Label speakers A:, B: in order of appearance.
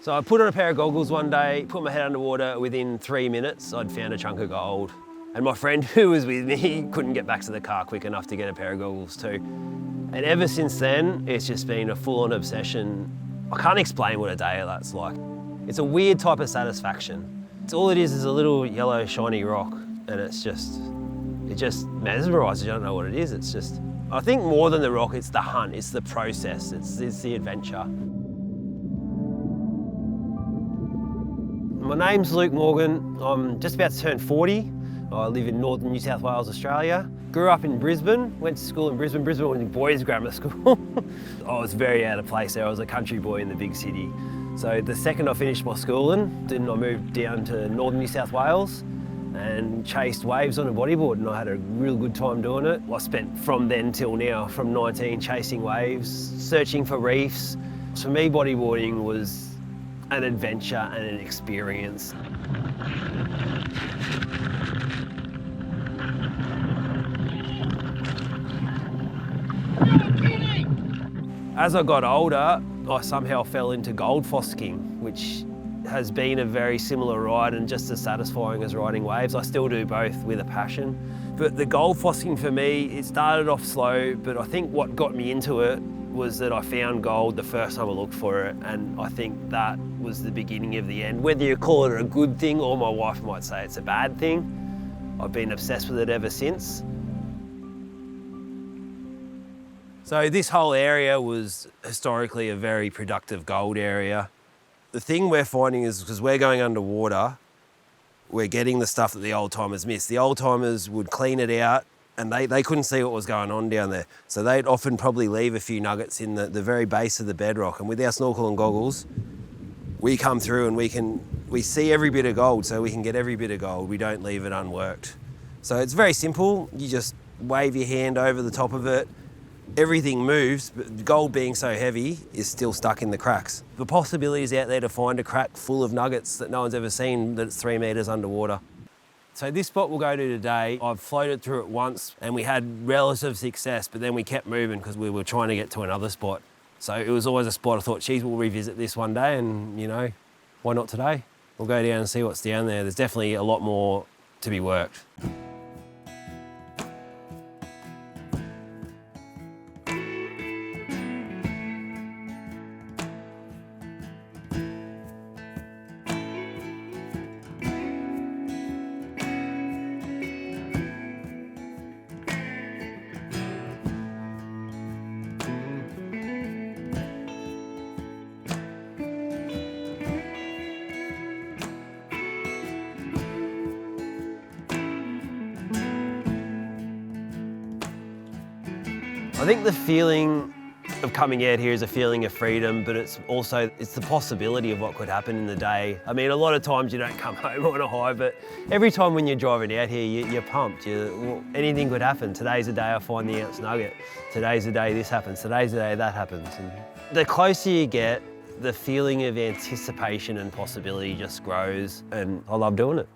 A: So I put on a pair of goggles one day, put my head underwater. Within 3 minutes, I'd found a chunk of gold. And my friend who was with me couldn't get back to the car quick enough to get a pair of goggles too. And ever since then, it's just been a full-on obsession. I can't explain what a day that's like. It's a weird type of satisfaction. All it is a little yellow shiny rock, and it just mesmerises you. I don't know what it is. It's just, I think more than the rock, it's the hunt, it's the process, it's the adventure. My name's Luke Morgan. I'm just about to turn 40. I live in northern New South Wales, Australia. Grew up in Brisbane, went to school in Brisbane. Brisbane was a boys' grammar school. I was very out of place there. I was a country boy in the big city. So the second I finished my schooling, then I moved down to northern New South Wales and chased waves on a bodyboard, and I had a real good time doing it. I spent from then till now, from 19, chasing waves, searching for reefs. For me, bodyboarding was an adventure and an experience. As I got older, I somehow fell into gold fossicking, which has been a very similar ride and just as satisfying as riding waves. I still do both with a passion. But the gold fossicking for me, it started off slow, but I think what got me into it was that I found gold the first time I looked for it, and I think that was the beginning of the end. Whether you call it a good thing or my wife might say it's a bad thing, I've been obsessed with it ever since. So this whole area was historically a very productive gold area. The thing we're finding is, because we're going underwater, we're getting the stuff that the old timers missed. The old timers would clean it out and they couldn't see what was going on down there. So they'd often probably leave a few nuggets in the very base of the bedrock. And with our snorkel and goggles, we come through and we see every bit of gold, so we can get every bit of gold. We don't leave it unworked. So it's very simple. You just wave your hand over the top of it. Everything moves, but gold being so heavy is still stuck in the cracks. The possibilities out there to find a crack full of nuggets that no one's ever seen that's 3 metres underwater. So this spot we'll go to today, I've floated through it once and we had relative success, but then we kept moving because we were trying to get to another spot. So it was always a spot I thought, geez, we'll revisit this one day, and you know, why not today? We'll go down and see what's down there. There's definitely a lot more to be worked. I think the feeling of coming out here is a feeling of freedom, but it's the possibility of what could happen in the day. I mean, a lot of times you don't come home on a high, but every time when you're driving out here, you're pumped. Well, anything could happen. Today's the day I find the ounce nugget. Today's the day this happens. Today's the day that happens. And the closer you get, the feeling of anticipation and possibility just grows, and I love doing it.